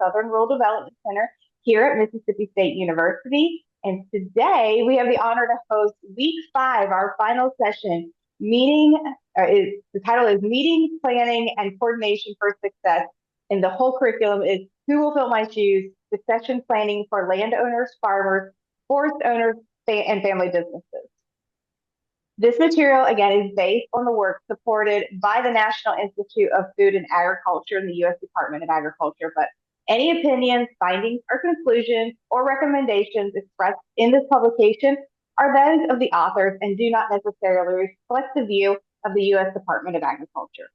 Southern Rural Development Center here at Mississippi State University. And today we have the honor to host week 5, our final session, meeting, the title is Meeting, Planning, and Coordination for Success. And the whole curriculum is Who Will Fill My Shoes? Succession Planning for Landowners, Farmers, Forest Owners, and Family Businesses. This material, again, is based on the work supported by the National Institute of Food and Agriculture and the U.S. Department of Agriculture, but any opinions, findings, or conclusions or recommendations expressed in this publication are those of the authors and do not necessarily reflect the view of the U.S. Department of Agriculture.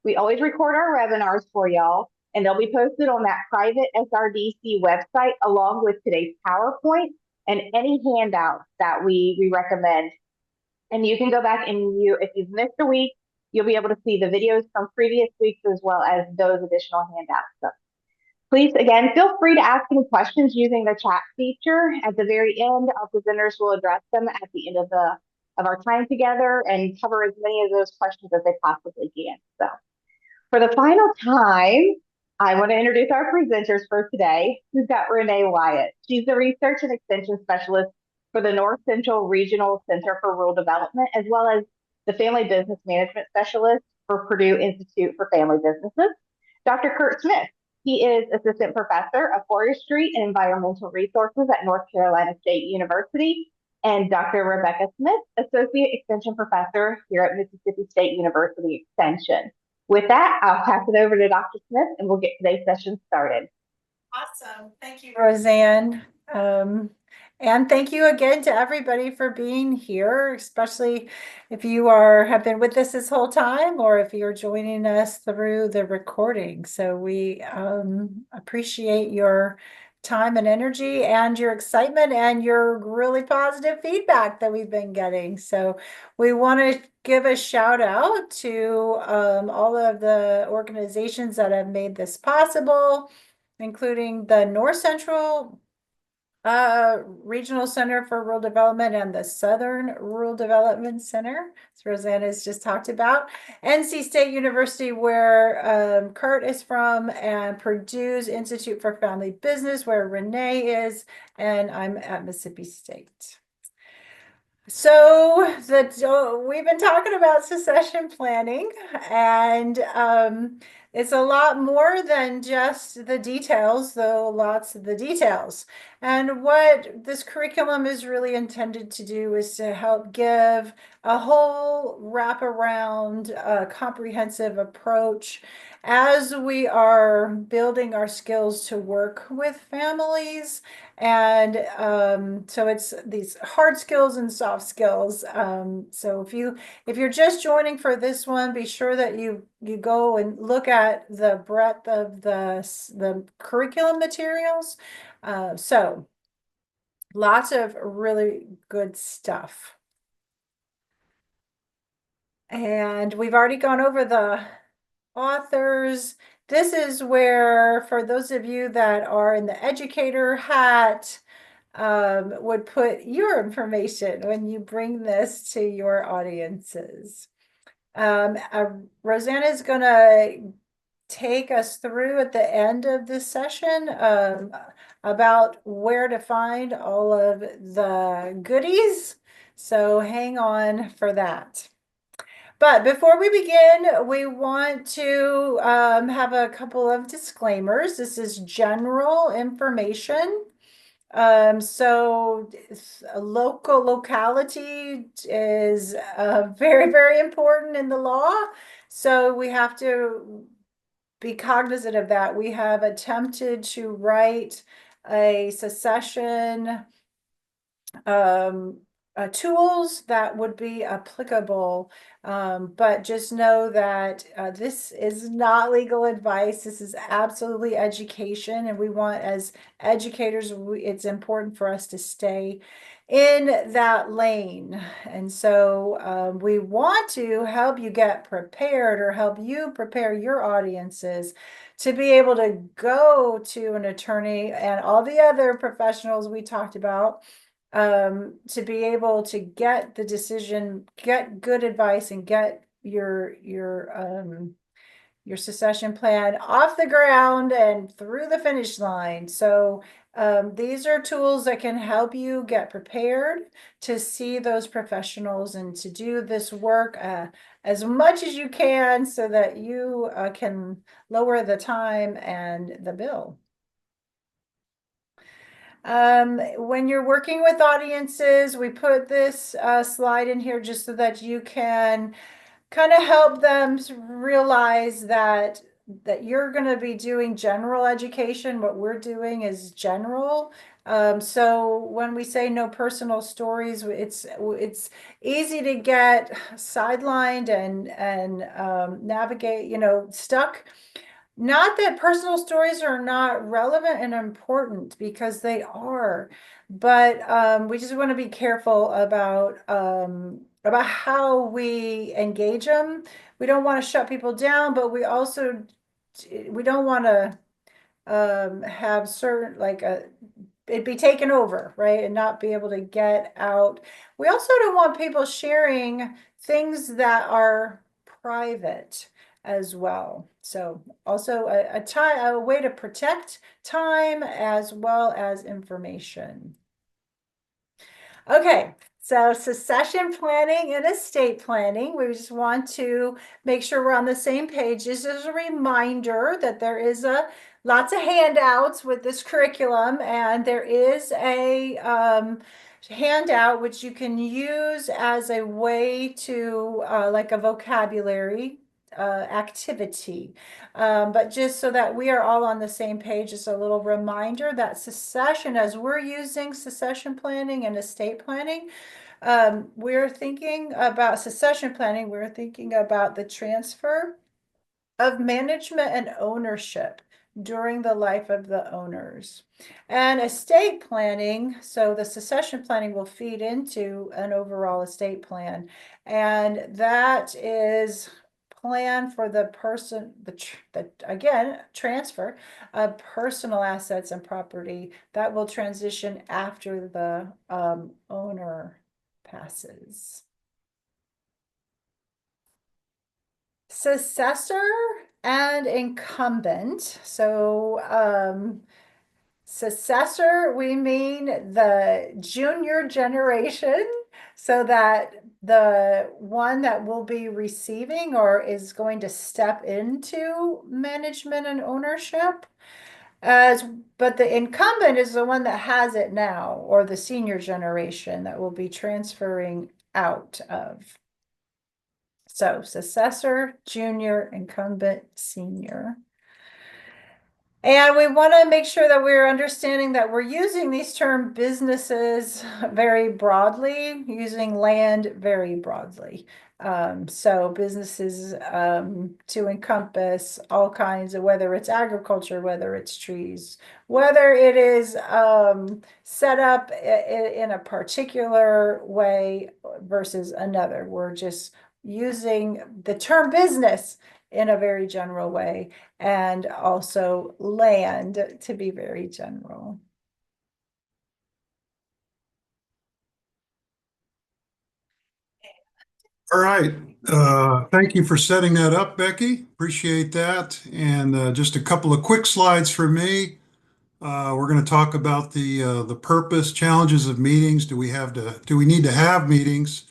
We always record our webinars for y'all, and they'll be posted on that private SRDC website along with today's PowerPoint and any handouts that we recommend. And you can go back and if you've missed a week, you'll be able to see the videos from previous weeks as well as those additional handouts. So please, again, feel free to ask any questions using the chat feature. At the very end, our presenters will address them at the end of our time together and cover as many of those questions as they possibly can. So for the final time, I want to introduce our presenters for today. We've got Renee Wyatt. She's the Research and Extension Specialist for the North Central Regional Center for Rural Development, as well as the Family Business Management Specialist for Purdue Institute for Family Businesses. Dr. Kurt Smith, he is Assistant Professor of Forestry and Environmental Resources at North Carolina State University, and Dr. Rebecca Smith, Associate Extension Professor here at Mississippi State University Extension. With that, I'll pass it over to Dr. Smith and we'll get today's session started. Awesome. Thank you, Roseanne. And thank you again to everybody for being here, especially if you have been with us this whole time or if you're joining us through the recording. So we appreciate your time and energy and your excitement and your really positive feedback that we've been getting. So we want to give a shout out to all of the organizations that have made this possible, including the North Central Regional Center for Rural Development and the Southern Rural Development Center, as Roseanne has just talked about, NC State University, where Kurt is from, and Purdue's Institute for Family Business, where Renee is, and I'm at Mississippi State. So we've been talking about succession planning, and it's a lot more than just the details, though lots of the details. And what this curriculum is really intended to do is to help give a whole wraparound, comprehensive approach as we are building our skills to work with families. And so it's these hard skills and soft skills. So if you're just joining for this one, be sure that you go and look at the breadth of the curriculum materials. So lots of really good stuff. And we've already gone over the authors. This is where, for those of you that are in the educator hat, would put your information when you bring this to your audiences. Rosanna is going to take us through at the end of this session about where to find all of the goodies. So hang on for that. But before we begin, we want to have a couple of disclaimers. This is general information. So locality is very, very important in the law. So we have to be cognizant of that. We have attempted to write a succession tools that would be applicable, but just know that this is not legal advice. This is absolutely education, and we want, as educators, it's important for us to stay in that lane. And so we want to help you get prepared or help you prepare your audiences to be able to go to an attorney and all the other professionals we talked about, to be able to get the decision, get good advice, and get your your succession plan off the ground and through the finish line. So these are tools that can help you get prepared to see those professionals and to do this work as much as you can so that you can lower the time and the bill. When you're working with audiences, we put this slide in here just so that you can kind of help them realize that you're going to be doing general education. What we're doing is general. So when we say no personal stories, it's easy to get sidelined and navigate, stuck. Not that personal stories are not relevant and important, because they are, but we just want to be careful about how we engage them. We don't want to shut people down, but we don't want to have certain it be taken over, right? And not be able to get out. We also don't want people sharing things that are private as well. So also a way to protect time as well as information. Okay, so succession planning and estate planning, we just want to make sure we're on the same page. This is a reminder that there is lots of handouts with this curriculum, and there is a handout which you can use as a way to like a vocabulary activity. But just so that we are all on the same page, just a little reminder that succession, as we're using succession planning and estate planning, we're thinking about succession planning, we're thinking about the transfer of management and ownership during the life of the owners. And estate planning, so the succession planning will feed into an overall estate plan. And that is plan for the person, again, transfer of personal assets and property that will transition after the owner passes. Successor and incumbent. So successor, we mean the junior generation, so that the one that will be receiving or is going to step into management and ownership. But the incumbent is the one that has it now, or the senior generation that will be transferring out of. So successor, junior, incumbent, senior. And we want to make sure that we're understanding that we're using these term businesses very broadly, using land very broadly. So businesses to encompass all kinds of, whether it's agriculture, whether it's trees, whether it is set up in a particular way versus another. We're just using the term business in a very general way, and also land to be very general. All right. Thank you for setting that up, Becky. Appreciate that. And just a couple of quick slides for me. We're going to talk about the purpose, challenges of meetings. Do we need to have meetings?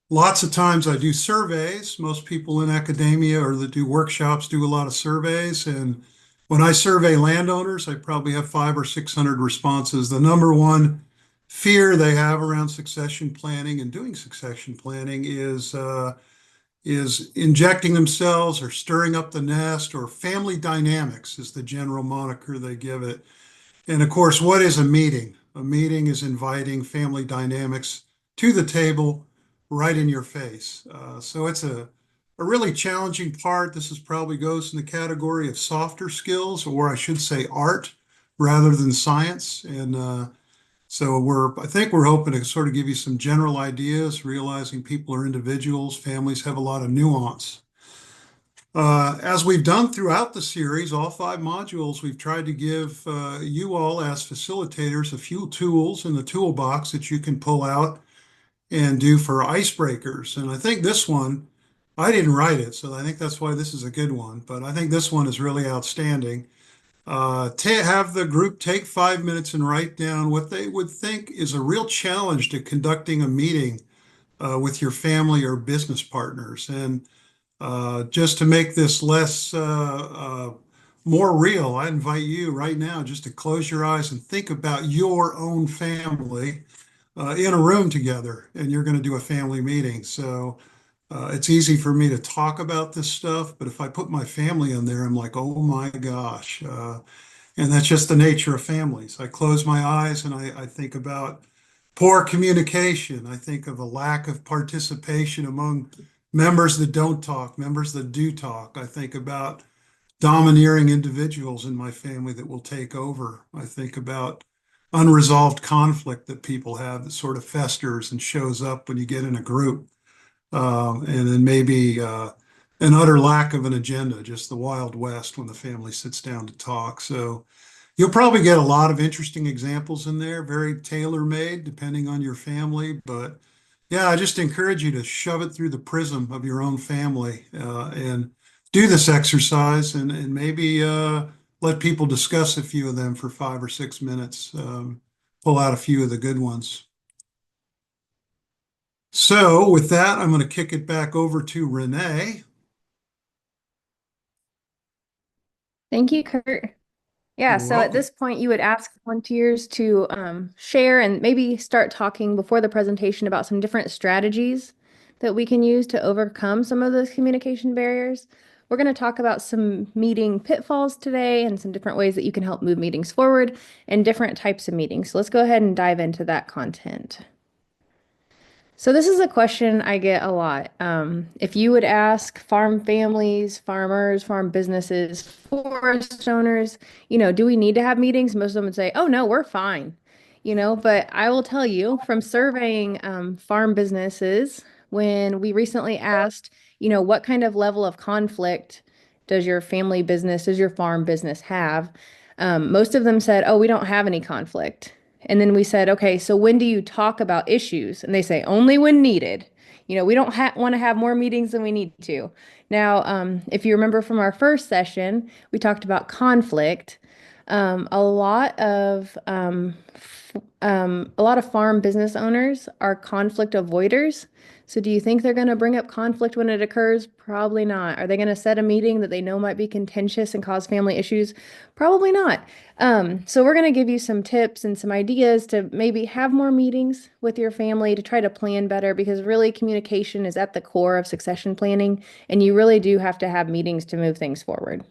Lots of times I do surveys. Most people in academia or that do workshops do a lot of surveys. And when I survey landowners, I probably have 500 or 600 responses. The number one fear they have around succession planning and doing succession planning is injecting themselves or stirring up the nest, or family dynamics is the general moniker they give it. And of course, what is a meeting? A meeting is inviting family dynamics to the table right in your face. So it's a really challenging part. This is probably goes in the category of softer skills, or I should say art rather than science. And so I think we're hoping to sort of give you some general ideas, realizing people are individuals, families have a lot of nuance. As we've done throughout the series, all 5 modules, we've tried to give you all as facilitators a few tools in the toolbox that you can pull out and do for icebreakers. And I think this one I didn't write it, so I think that's why this is a good one. But I think this one is really outstanding. Have the group take 5 minutes and write down what they would think is a real challenge to conducting a meeting with your family or business partners. And just to make this more real, I invite you right now just to close your eyes and think about your own family in a room together, and you're going to do a family meeting. So it's easy for me to talk about this stuff, but if I put my family in there, I'm like, oh my gosh. And that's just the nature of families. I close my eyes and I think about poor communication. I think of a lack of participation among members that don't talk, members that do talk. I think about domineering individuals in my family that will take over. I think about unresolved conflict that people have that sort of festers and shows up when you get in a group. And then maybe an utter lack of an agenda, just the Wild West when the family sits down to talk. So you'll probably get a lot of interesting examples in there, very tailor-made depending on your family. But yeah, I just encourage you to shove it through the prism of your own family and do this exercise and maybe let people discuss a few of them for 5 or 6 minutes, pull out a few of the good ones. So with that, I'm going to kick it back over to Renee. Thank you, Kurt. Yeah, You're so at welcome. this point, you would ask volunteers to share and maybe start talking before the presentation about some different strategies that we can use to overcome some of those communication barriers. We're going to talk about some meeting pitfalls today and some different ways that you can help move meetings forward and different types of meetings. So let's go ahead and dive into that content. So this is a question I get a lot. If you would ask farm families, farmers, farm businesses, forest owners, do we need to have meetings? Most of them would say, oh, no, we're fine. But I will tell you from surveying farm businesses, when we recently asked, what kind of level of conflict does your family business, does your farm business have? Most of them said, oh, we don't have any conflict. And then we said, okay, so when do you talk about issues? And they say, only when needed. We don't want to have more meetings than we need to. Now, if you remember from our first session, we talked about conflict. A lot of farm business owners are conflict avoiders. So do you think they're going to bring up conflict when it occurs? Probably not. Are they going to set a meeting that they know might be contentious and cause family issues? Probably not. So we're going to give you some tips and some ideas to maybe have more meetings with your family to try to plan better, because really communication is at the core of succession planning, and you really do have to have meetings to move things forward.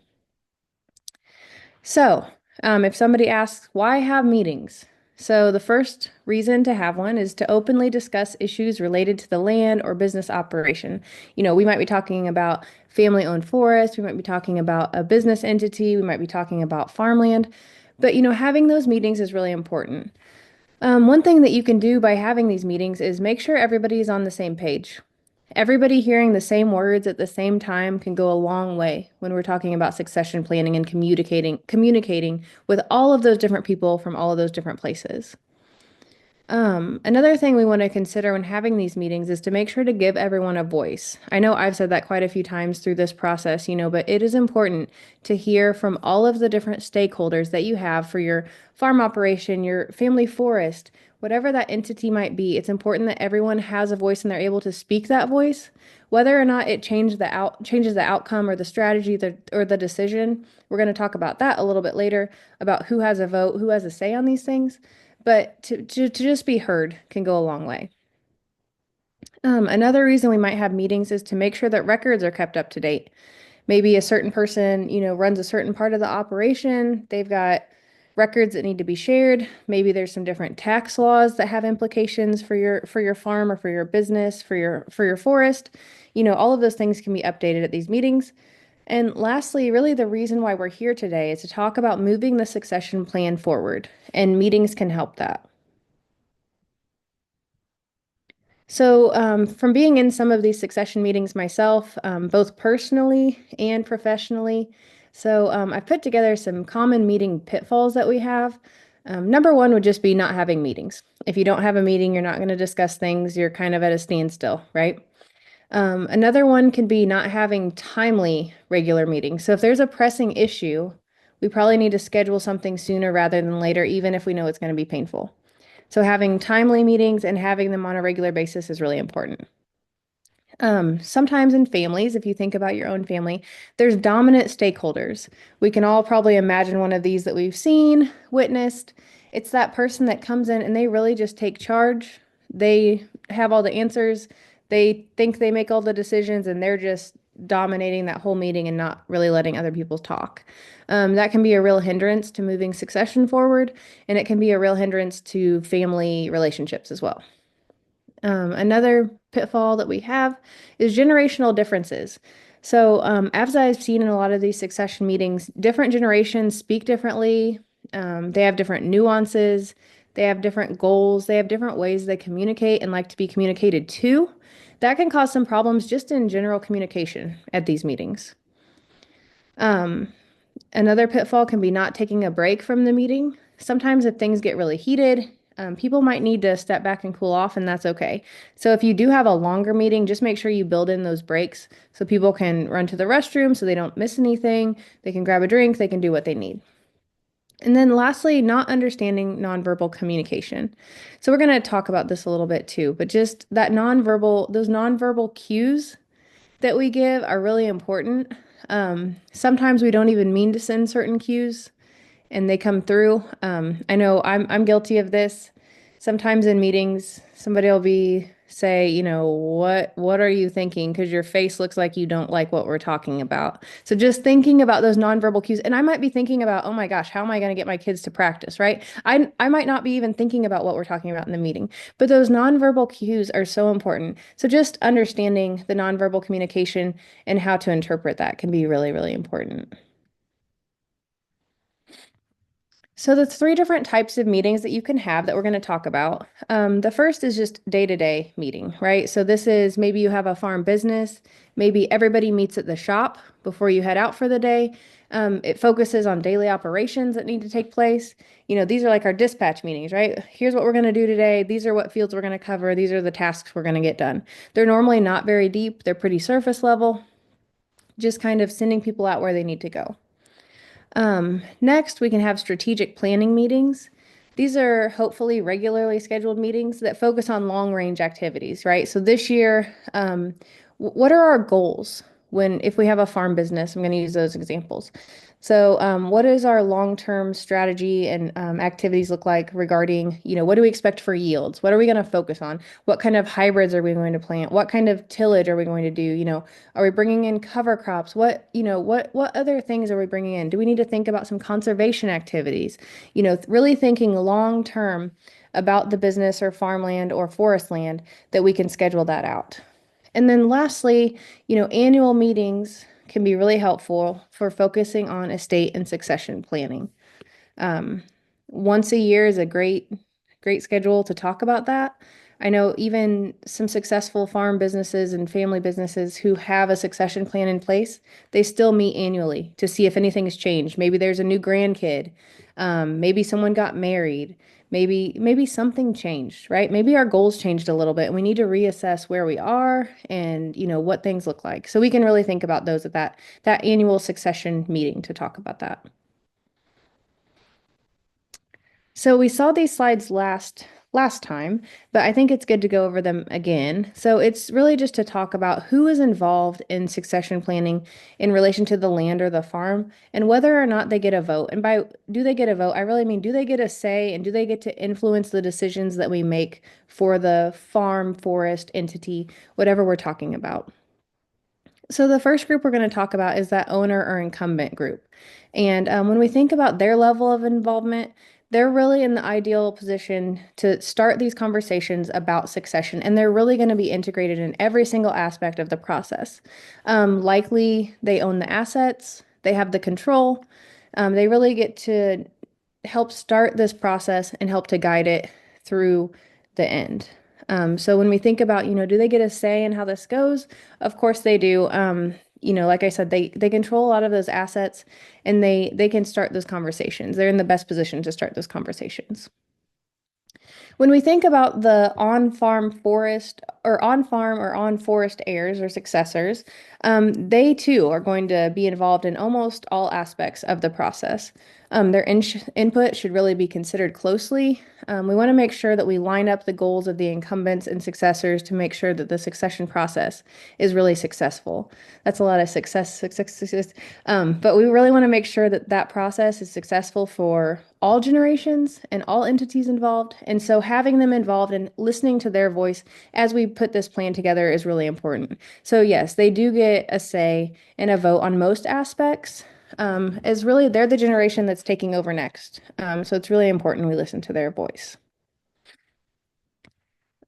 So if somebody asks, why have meetings? So the first reason to have one is to openly discuss issues related to the land or business operation. We might be talking about family-owned forest, we might be talking about a business entity, we might be talking about farmland, but having those meetings is really important. One thing that you can do by having these meetings is make sure everybody is on the same page. Everybody hearing the same words at the same time can go a long way when we're talking about succession planning and communicating with all of those different people from all of those different places. Another thing we want to consider when having these meetings is to make sure to give everyone a voice. I know I've said that quite a few times through this process, but it is important to hear from all of the different stakeholders that you have for your farm operation, your family forest, whatever that entity might be. It's important that everyone has a voice and they're able to speak that voice. Whether or not it changes the outcome or the strategy or the decision, we're going to talk about that a little bit later, about who has a vote, who has a say on these things. But to just be heard can go a long way. Another reason we might have meetings is to make sure that records are kept up to date. Maybe a certain person, runs a certain part of the operation. They've got records that need to be shared. Maybe there's some different tax laws that have implications for your farm or for your business, for your forest. All of those things can be updated at these meetings. And lastly, really the reason why we're here today is to talk about moving the succession plan forward, and meetings can help that. So from being in some of these succession meetings myself, both personally and professionally, so I've put together some common meeting pitfalls that we have. Number one would just be not having meetings. If you don't have a meeting, you're not going to discuss things, you're kind of at a standstill, right? Another one can be not having timely regular meetings. So if there's a pressing issue, we probably need to schedule something sooner rather than later, even if we know it's going to be painful. So having timely meetings and having them on a regular basis is really important. Sometimes in families, if you think about your own family, there's dominant stakeholders. We can all probably imagine one of these that we've seen, witnessed. It's that person that comes in and they really just take charge. They have all the answers. They think they make all the decisions and they're just dominating that whole meeting and not really letting other people talk. That can be a real hindrance to moving succession forward, and it can be a real hindrance to family relationships as well. Another pitfall that we have is generational differences. So, as I've seen in a lot of these succession meetings, different generations speak differently. They have different nuances. They have different goals. They have different ways they communicate and like to be communicated to. That can cause some problems just in general communication at these meetings. Another pitfall can be not taking a break from the meeting. Sometimes if things get really heated, people might need to step back and cool off, and that's okay. So if you do have a longer meeting, just make sure you build in those breaks so people can run to the restroom so they don't miss anything. They can grab a drink, they can do what they need. And then lastly, not understanding nonverbal communication. So we're going to talk about this a little bit too, but just that those nonverbal cues that we give are really important. Sometimes we don't even mean to send certain cues and they come through. I know I'm guilty of this. Sometimes in meetings, somebody will say, you know, what are you thinking? Because your face looks like you don't like what we're talking about. So just thinking about those nonverbal cues, and I might be thinking about, oh my gosh, how am I going to get my kids to practice, right? I might not be even thinking about what we're talking about in the meeting, but those nonverbal cues are so important. So just understanding the nonverbal communication and how to interpret that can be really, really important. So the three different types of meetings that you can have that we're going to talk about. The first is just day-to-day meeting, right? So this is maybe you have a farm business, maybe everybody meets at the shop before you head out for the day. It focuses on daily operations that need to take place. You know, these are like our dispatch meetings, right? Here's what we're going to do today. These are what fields we're going to cover. These are the tasks we're going to get done. They're normally not very deep. They're pretty surface level, just kind of sending people out where they need to go. Next, we can have strategic planning meetings. These are hopefully regularly scheduled meetings that focus on long range activities, right? So this year, what are our goals if we have a farm business? I'm going to use those examples. So, what is our long-term strategy and activities look like regarding, you know, what do we expect for yields? What are we going to focus on? What kind of hybrids are we going to plant? What kind of tillage are we going to do? You know, are we bringing in cover crops? What other things are we bringing in? Do we need to think about some conservation activities? You know, really thinking long-term about the business or farmland or forest land that we can schedule that out. And then lastly, you know, annual meetings can be really helpful for focusing on estate and succession planning. Once a year is a great schedule to talk about that. I know even some successful farm businesses and family businesses who have a succession plan in place, they still meet annually to see if anything has changed. Maybe there's a new grandkid. Maybe someone got married. Maybe something changed, right? Maybe our goals changed a little bit and we need to reassess where we are and, you know, what things look like. So we can really think about those at that annual succession meeting to talk about that. So we saw these slides last time, but I think it's good to go over them again. So it's really just to talk about who is involved in succession planning in relation to the land or the farm and whether or not they get a vote. And by do they get a vote, I really mean, do they get a say and do they get to influence the decisions that we make for the farm, forest, entity, whatever we're talking about? So the first group we're going to talk about is that owner or incumbent group. And when we think about their level of involvement, they're really in the ideal position to start these conversations about succession, and they're really going to be integrated in every single aspect of the process. Likely, they own the assets, they have the control, they really get to help start this process and help to guide it through the end. So when we think about, you know, do they get a say in how this goes? Of course they do. You know, like I said, they control a lot of those assets and they can start those conversations. They're in the best position to start those conversations. When we think about the on-farm forest or on-farm or on-forest heirs or successors, they too are going to be involved in almost all aspects of the process. Their input should really be considered closely. We want to make sure that we line up the goals of the incumbents and successors to make sure that the succession process is really successful. That's a lot of success. But we really want to make sure that that process is successful for all generations and all entities involved. And so having them involved and listening to their voice as we put this plan together is really important. So yes, they do get a say and a vote on most aspects. As really they're the generation that's taking over next. So it's really important we listen to their voice.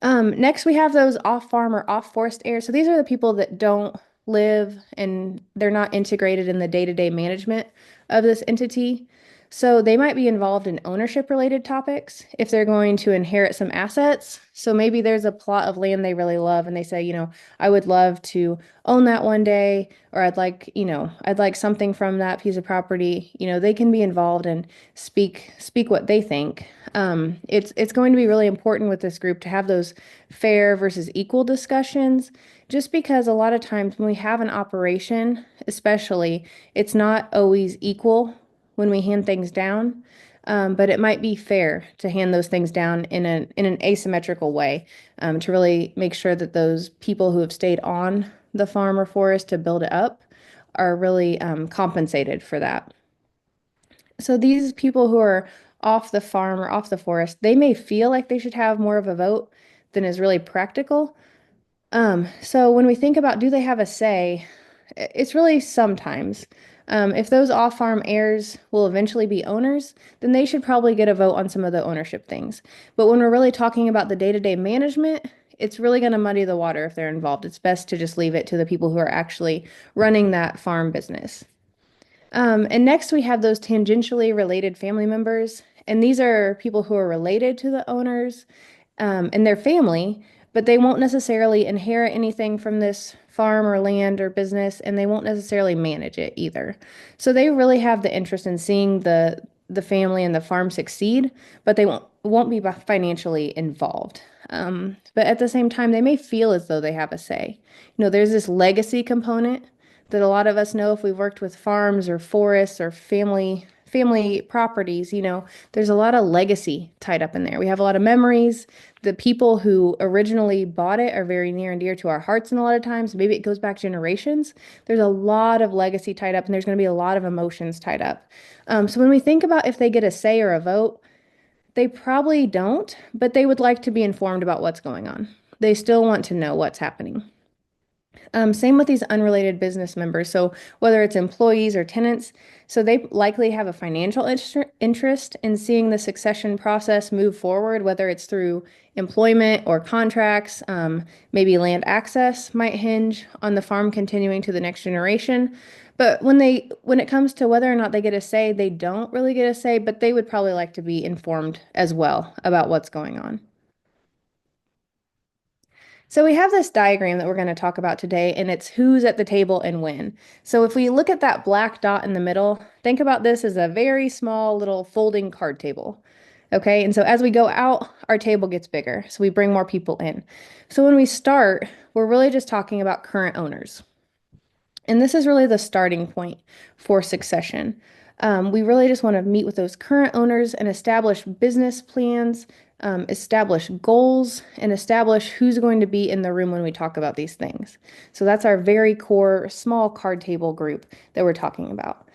Next, we have those off-farm or off-forest heirs. So these are the people that don't live and they're not integrated in the day-to-day management of this entity. So they might be involved in ownership-related topics if they're going to inherit some assets. So maybe there's a plot of land they really love and they say, you know, I would love to own that one day, or I'd like something from that piece of property. You know, they can be involved and speak what they think. It's going to be really important with this group to have those fair versus equal discussions, just because a lot of times when we have an operation, especially, it's not always equal when we hand things down. But it might be fair to hand those things down in an asymmetrical way, to really make sure that those people who have stayed on the farm or forest to build it up are really compensated for that. So these people who are off the farm or off the forest, they may feel like they should have more of a vote than is really practical. So when we think about do they have a say, it's really sometimes. If those off-farm heirs will eventually be owners, then they should probably get a vote on some of the ownership things. But when we're really talking about the day-to-day management, it's really going to muddy the water if they're involved. It's best to just leave it to the people who are actually running that farm business. And next we have those tangentially related family members. And these are people who are related to the owners and their family, but they won't necessarily inherit anything from this farm or land or business, and they won't necessarily manage it either. So they really have the interest in seeing the family and the farm succeed, but they won't be financially involved. But at the same time, they may feel as though they have a say. You know, there's this legacy component that a lot of us know if we've worked with farms or forests or family properties, you know, there's a lot of legacy tied up in there. We have a lot of memories. The people who originally bought it are very near and dear to our hearts, and a lot of times maybe it goes back generations. There's a lot of legacy tied up, and there's going to be a lot of emotions tied up. So when we think about if they get a say or a vote, they probably don't, but they would like to be informed about what's going on. They still want to know what's happening. Same with these unrelated business members. So whether it's employees or tenants, so they likely have a financial interest in seeing the succession process move forward, whether it's through employment or contracts. Maybe land access might hinge on the farm continuing to the next generation. But when it comes to whether or not they get a say, they don't really get a say, but they would probably like to be informed as well about what's going on. So we have this diagram that we're going to talk about today, and it's who's at the table and when. So if we look at that black dot in the middle, think about this as a very small little folding card table. Okay, and so as we go out, our table gets bigger, so we bring more people in. So when we start, we're really just talking about current owners. And this is really the starting point for succession. We really just want to meet with those current owners and establish business plans, establish goals, and establish who's going to be in the room when we talk about these things. So that's our very core small card table group that we're talking about.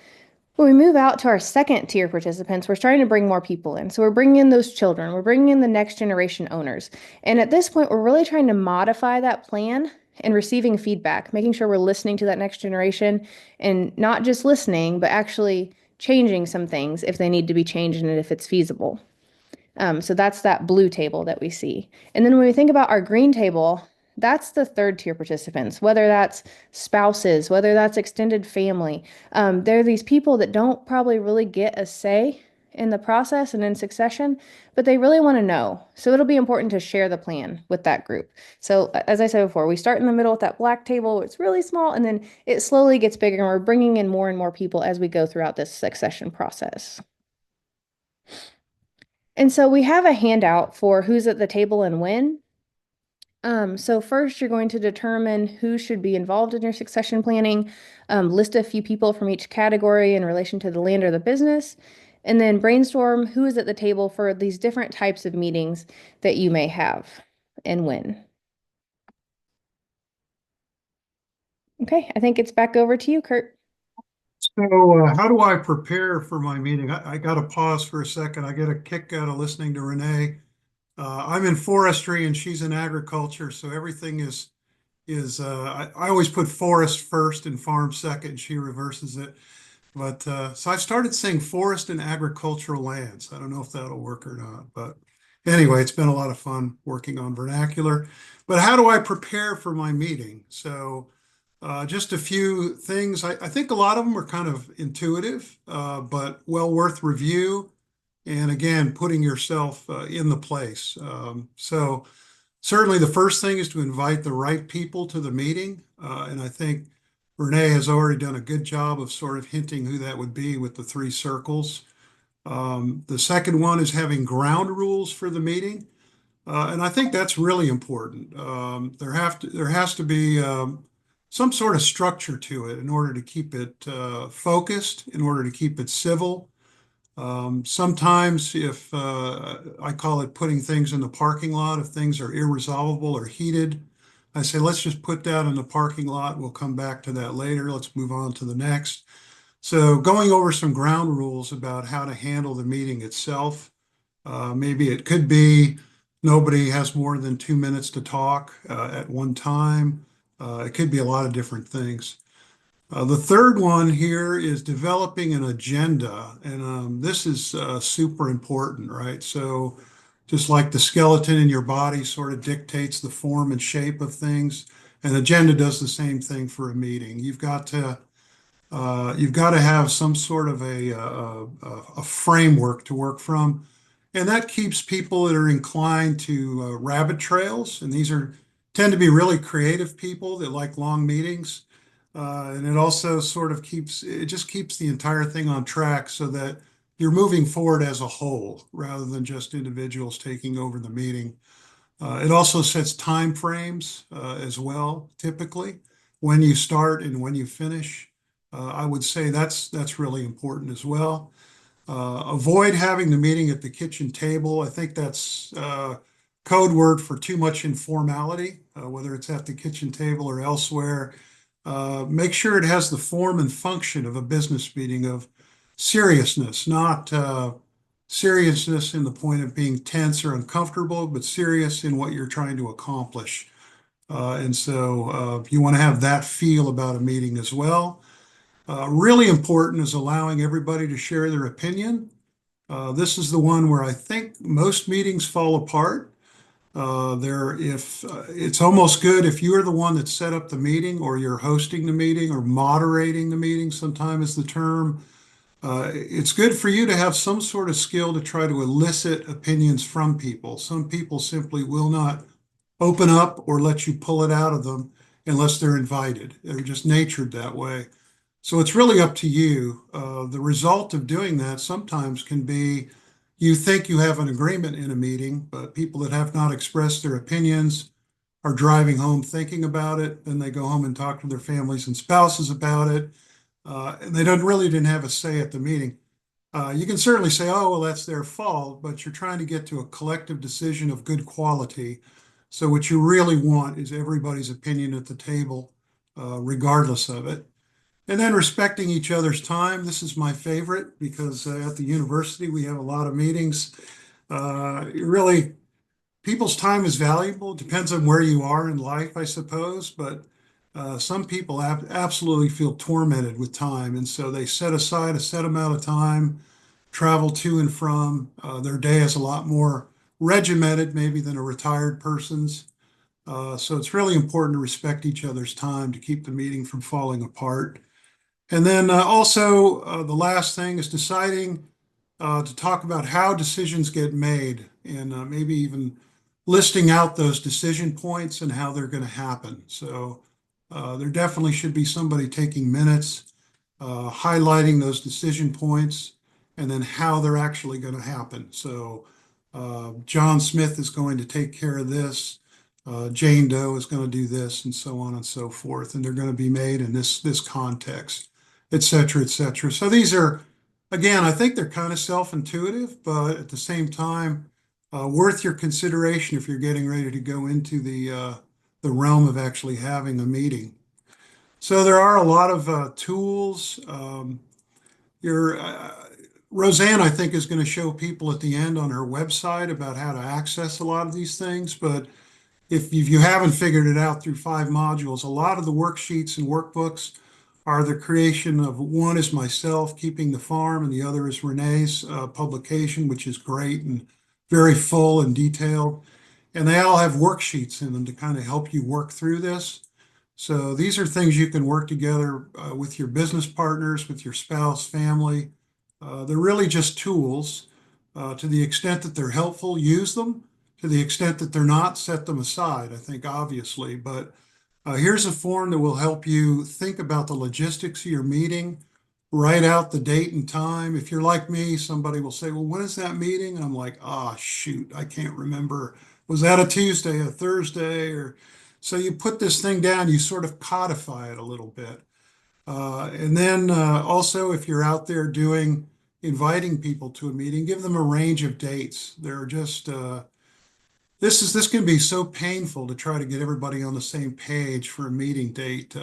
When we move out to our second tier participants, we're starting to bring more people in. So we're bringing in those children, we're bringing in the next generation owners. And at this point, we're really trying to modify that plan and receiving feedback, making sure we're listening to that next generation and not just listening, but actually changing some things if they need to be changed and if it's feasible. So that's that blue table that we see. And then when we think about our green table, that's the third tier participants, whether that's spouses, whether that's extended family. There are these people that don't probably really get a say in the process and in succession, but they really want to know. So it'll be important to share the plan with that group. So as I said before, we start in the middle with that black table. It's really small, and then it slowly gets bigger, and we're bringing in more and more people as we go throughout this succession process. And so we have a handout for who's at the table and when. So first you're going to determine who should be involved in your succession planning, list a few people from each category in relation to the land or the business, and then brainstorm who is at the table for these different types of meetings that you may have and when. Okay, I think it's back over to you, Kurt. So how do I prepare for my meeting? I got to pause for a second. I get a kick out of listening to Renee. I'm in forestry and she's in agriculture, so everything is I always put forest first and farm second. She reverses it. But so I've started saying forest and agricultural lands. I don't know if that'll work or not, but anyway, it's been a lot of fun working on vernacular. But how do I prepare for my meeting? So just a few things. I think a lot of them are kind of intuitive, but well worth review. And again, putting yourself in the place. So certainly the first thing is to invite the right people to the meeting. And I think Renee has already done a good job of sort of hinting who that would be with the 3 circles. The second one is having ground rules for the meeting. And I think that's really important. There has to be some sort of structure to it in order to keep it focused, in order to keep it civil. Sometimes if I call it putting things in the parking lot, if things are irresolvable or heated, I say, let's just put that in the parking lot. We'll come back to that later. Let's move on to the next. So going over some ground rules about how to handle the meeting itself. Maybe it could be nobody has more than 2 minutes to talk at one time. It could be a lot of different things. The third one here is developing an agenda, and this is super important, right? So just like the skeleton in your body sort of dictates the form and shape of things, an agenda does the same thing for a meeting. You've got to have some sort of a framework to work from, and that keeps people that are inclined to rabbit trails, and these tend to be really creative people that like long meetings. And it also sort of keeps the entire thing on track so that you're moving forward as a whole rather than just individuals taking over the meeting. It also sets time frames as well, typically, when you start and when you finish. I would say that's really important as well. Avoid having the meeting at the kitchen table. I think that's code word for too much informality, whether it's at the kitchen table or elsewhere. Make sure it has the form and function of a business meeting of seriousness, not seriousness in the point of being tense or uncomfortable, but serious in what you're trying to accomplish. And so you want to have that feel about a meeting as well. Really important is allowing everybody to share their opinion. This is the one where I think most meetings fall apart. If it's almost good if you're the one that set up the meeting or you're hosting the meeting or moderating the meeting, sometimes is the term. It's good for you to have some sort of skill to try to elicit opinions from people. Some people simply will not open up or let you pull it out of them unless they're invited. They're just natured that way. So it's really up to you. The result of doing that sometimes can be you think you have an agreement in a meeting, but people that have not expressed their opinions are driving home thinking about it. Then they go home and talk to their families and spouses about it. And they didn't have a say at the meeting. You can certainly say, oh, well, that's their fault, but you're trying to get to a collective decision of good quality. So what you really want is everybody's opinion at the table, regardless of it. And then respecting each other's time. This is my favorite because at the university, we have a lot of meetings. Really, people's time is valuable. It depends on where you are in life, I suppose. But some people absolutely feel tormented with time. And so they set aside a set amount of time, travel to and from. Their day is a lot more regimented, maybe, than a retired person's. So it's really important to respect each other's time to keep the meeting from falling apart. And then also the last thing is deciding to talk about how decisions get made and maybe even listing out those decision points and how they're going to happen. So there definitely should be somebody taking minutes, highlighting those decision points and then how they're actually going to happen. So John Smith is going to take care of this. Jane Doe is going to do this, and so on and so forth. And they're going to be made in this context, et cetera, et cetera. So these are, again, I think they're kind of self-intuitive, but at the same time, worth your consideration if you're getting ready to go into the realm of actually having a meeting. So there are a lot of tools. Roseanne, I think, is going to show people at the end on her website about how to access a lot of these things. But if you haven't figured it out through 5 modules, a lot of the worksheets and workbooks are the creation of, one is myself, Keeping the Farm, and the other is Renee's publication, which is great and very full and detailed. And they all have worksheets in them to kind of help you work through this. So these are things you can work together with your business partners, with your spouse, family. They're really just tools. To the extent that they're helpful, use them. To the extent that they're not, set them aside, I think, obviously. But here's a form that will help you think about the logistics of your meeting, write out the date and time. If you're like me, somebody will say, well, when is that meeting? And I'm like, shoot, I can't remember. Was that a Tuesday, a Thursday? Or so you put this thing down, you sort of codify it a little bit. And then also, if you're out there inviting people to a meeting, give them a range of dates. There are just this can be so painful to try to get everybody on the same page for a meeting date.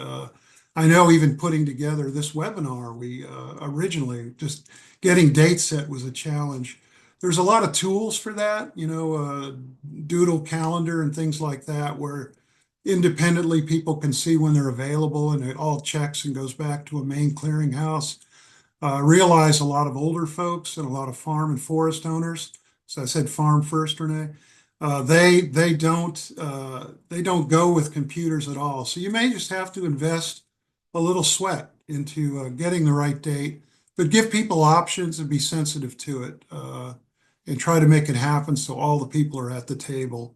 I know even putting together this webinar, we originally just getting dates set was a challenge. There's a lot of tools for that, Doodle calendar and things like that, where independently people can see when they're available and it all checks and goes back to a main clearinghouse. Realize a lot of older folks and a lot of farm and forest owners. So I said farm first, Renee. They don't go with computers at all. So you may just have to invest a little sweat into getting the right date, but give people options and be sensitive to it, and try to make it happen so all the people are at the table.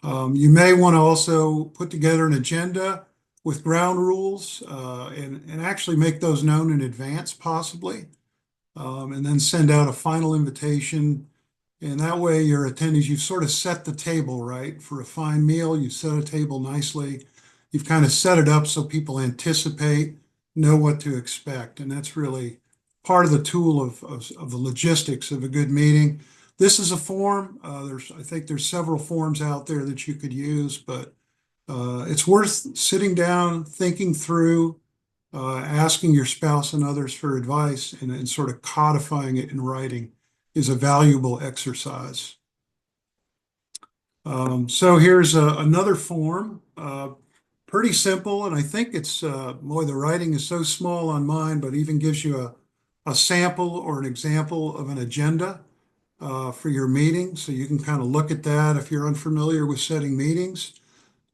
You may want to also put together an agenda with ground rules, and actually make those known in advance, possibly, and then send out a final invitation. And that way your attendees, you've sort of set the table, right? For a fine meal, you set a table nicely. You've kind of set it up so people anticipate, know what to expect. And that's really part of the tool of the logistics of a good meeting. This is a form. I think there's several forms out there that you could use, but it's worth sitting down, thinking through, asking your spouse and others for advice, and sort of codifying it in writing is a valuable exercise. So here's another form, pretty simple, and I think it's, boy, the writing is so small on mine, but even gives you a sample or an example of an agenda for your meeting. So you can kind of look at that if you're unfamiliar with setting meetings.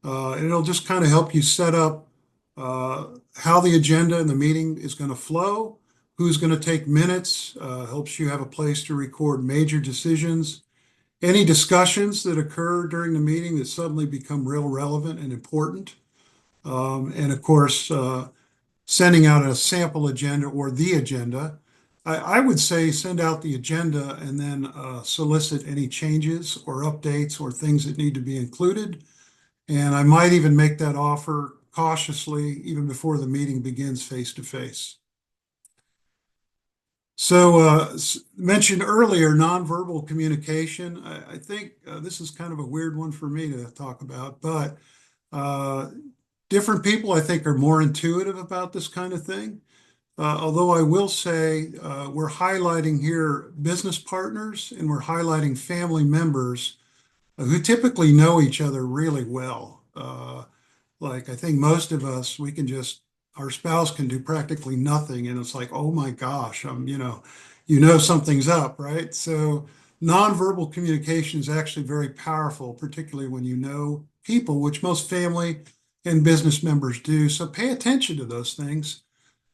And it'll just kind of help you set up how the agenda in the meeting is going to flow, who's going to take minutes, helps you have a place to record major decisions, any discussions that occur during the meeting that suddenly become real relevant and important. And of course, sending out a sample agenda or the agenda. I would say send out the agenda and then solicit any changes or updates or things that need to be included. And I might even make that offer cautiously even before the meeting begins face to face. So mentioned earlier, nonverbal communication. I think this is kind of a weird one for me to talk about, but different people, I think, are more intuitive about this kind of thing. Although I will say we're highlighting here business partners and we're highlighting family members who typically know each other really well. Like I think most of us, our spouse can do practically nothing, and it's like, oh my gosh, something's up, right? So nonverbal communication is actually very powerful, particularly when you know people, which most family and business members do. So pay attention to those things.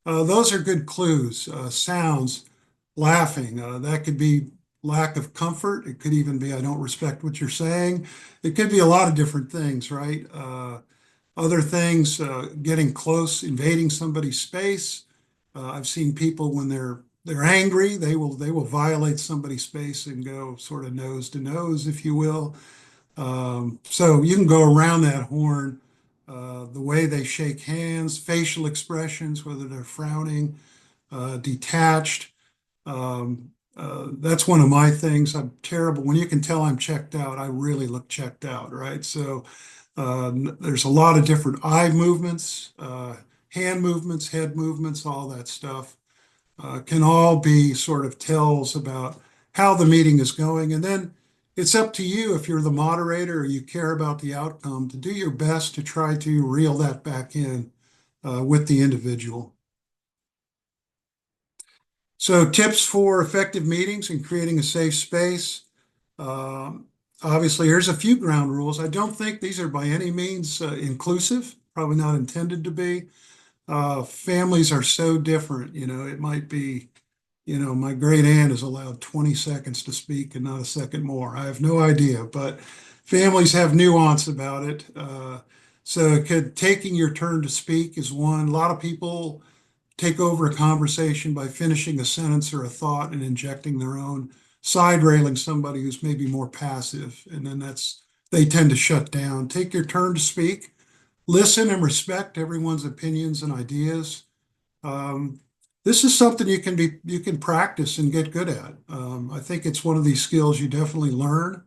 Those are good clues. Sounds, laughing, that could be lack of comfort. It could even be, I don't respect what you're saying. It could be a lot of different things, right? Other things, getting close, invading somebody's space. I've seen people when they're they're angry, they will violate somebody's space and go sort of nose to nose, if you will. So you can go around that horn. The way they shake hands, facial expressions, whether they're frowning, detached. That's one of my things. I'm terrible. When you can tell I'm checked out, I really look checked out, right? So there's a lot of different eye movements, hand movements, head movements, all that stuff can all be sort of tells about how the meeting is going. And then it's up to you, if you're the moderator or you care about the outcome, to do your best to try to reel that back in with the individual. So tips for effective meetings and creating a safe space. Obviously, here's a few ground rules. I don't think these are by any means inclusive, probably not intended to be. Families are so different, it might be, my great aunt is allowed 20 seconds to speak and not a second more. I have no idea, but families have nuance about it. So taking your turn to speak is one. A lot of people take over a conversation by finishing a sentence or a thought and injecting their own, side railing somebody who's maybe more passive. And then they tend to shut down. Take your turn to speak. Listen and respect everyone's opinions and ideas. This is something you can practice and get good at. I think it's one of these skills you definitely learn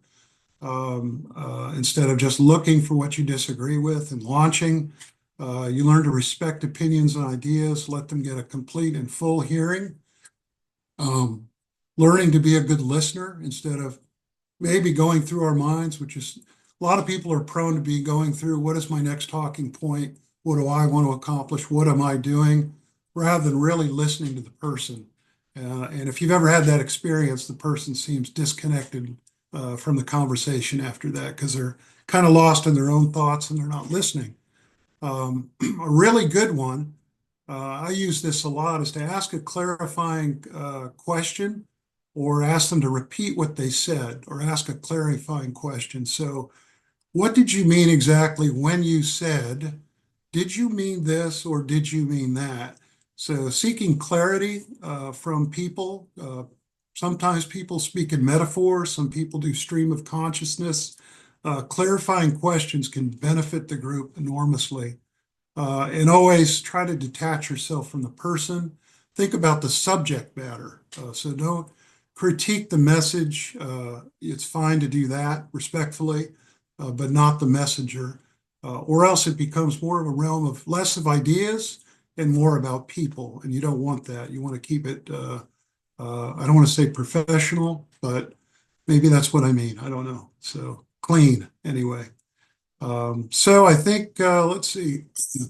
instead of just looking for what you disagree with and launching. You learn to respect opinions and ideas, let them get a complete and full hearing. Learning to be a good listener instead of maybe going through our minds, which is a lot of people are prone to be going through, what is my next talking point? What do I want to accomplish? What am I doing? Rather than really listening to the person. And if you've ever had that experience, the person seems disconnected from the conversation after that because they're kind of lost in their own thoughts and they're not listening. A really good one, I use this a lot, is to ask a clarifying question or ask them to repeat what they said or ask a clarifying question. So what did you mean exactly when you said, did you mean this or did you mean that? So seeking clarity from people. Sometimes people speak in metaphors. Some people do stream of consciousness. Clarifying questions can benefit the group enormously. And always try to detach yourself from the person. Think about the subject matter. So don't critique the message. It's fine to do that respectfully, but not the messenger. Or else it becomes more of a realm of less of ideas and more about people. And you don't want that. You want to keep it, I don't want to say professional, but maybe that's what I mean. I don't know. So clean anyway. So I think, let's see, I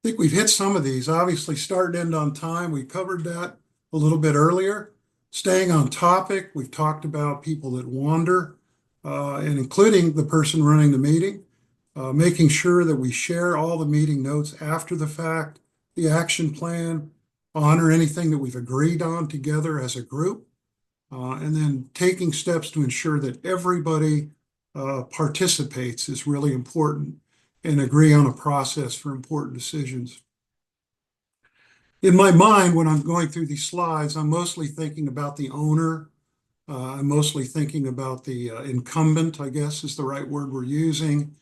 think we've hit some of these. Obviously, start and end on time. We covered that a little bit earlier. Staying on topic, we've talked about people that wander, and including the person running the meeting. Making sure that we share all the meeting notes after the fact, the action plan, honor anything that we've agreed on together as a group, and then taking steps to ensure that everybody participates is really important and agree on a process for important decisions. In my mind, when I'm going through these slides, I'm mostly thinking about the owner. I'm mostly thinking about the incumbent, I guess is the right word we're using.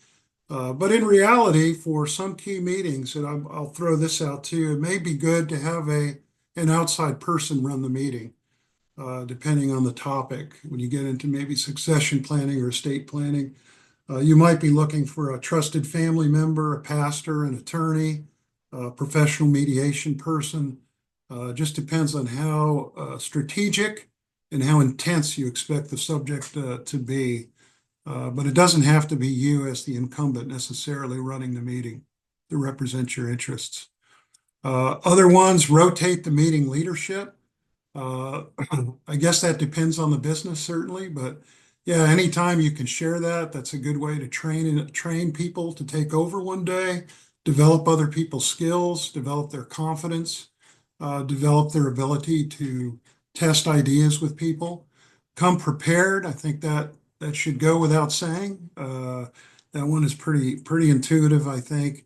But in reality, for some key meetings, and I'll throw this out too, it may be good to have an outside person run the meeting, depending on the topic. When you get into maybe succession planning or estate planning, you might be looking for a trusted family member, a pastor, an attorney, a professional mediation person. Just depends on how strategic and how intense you expect the subject to be. But it doesn't have to be you as the incumbent necessarily running the meeting to represent your interests. Other ones, rotate the meeting leadership. I guess that depends on the business, certainly, but yeah, anytime you can share that, that's a good way to train people to take over one day, develop other people's skills, develop their confidence, develop their ability to test ideas with people. Come prepared. I think that should go without saying. That one is pretty intuitive, I think.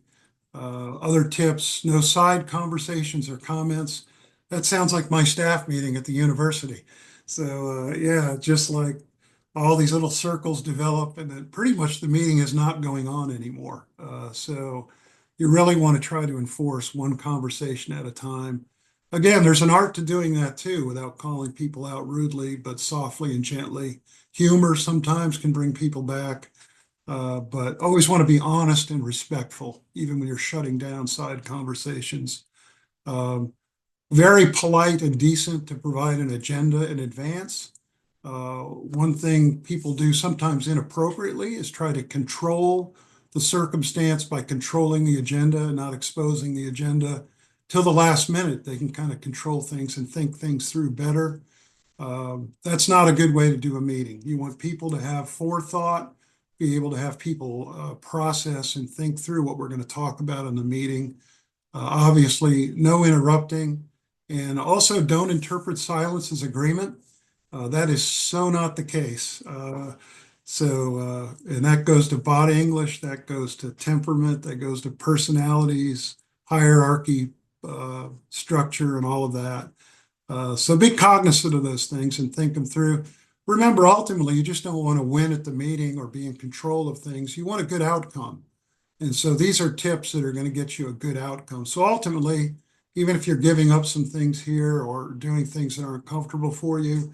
Other tips, no side conversations or comments. That sounds like my staff meeting at the university. So, yeah, just like all these little circles develop and then pretty much the meeting is not going on anymore. So you really want to try to enforce one conversation at a time. Again, there's an art to doing that too, without calling people out rudely, but softly and gently. Humor sometimes can bring people back, but always want to be honest and respectful, even when you're shutting down side conversations. Um, Very polite and decent to provide an agenda in advance. One thing people do sometimes inappropriately is try to control the circumstance by controlling the agenda and not exposing the agenda till the last minute. They can kind of control things and think things through better. That's not a good way to do a meeting. You want people to have forethought, be able to have people process and think through what we're going to talk about in the meeting. Obviously, no interrupting, and also don't interpret silence as agreement. That is so not the case. And that goes to body English, that goes to temperament, that goes to personalities, hierarchy, structure, and all of that. So be cognizant of those things and think them through. Remember, ultimately, you just don't want to win at the meeting or be in control of things. You want a good outcome. And so these are tips that are going to get you a good outcome. So ultimately, even if you're giving up some things here or doing things that aren't comfortable for you,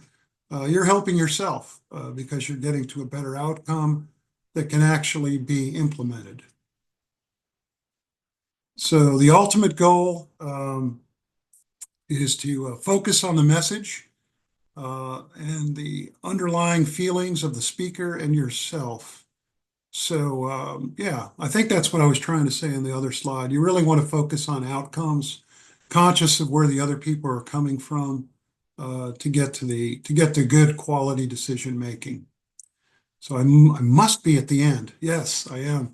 you're helping yourself because you're getting to a better outcome that can actually be implemented. So the ultimate goal is to focus on the message and the underlying feelings of the speaker and yourself. So yeah, I think that's what I was trying to say in the other slide. You really want to focus on outcomes, conscious of where the other people are coming from to get to good quality decision making. So I must be at the end. Yes, I am.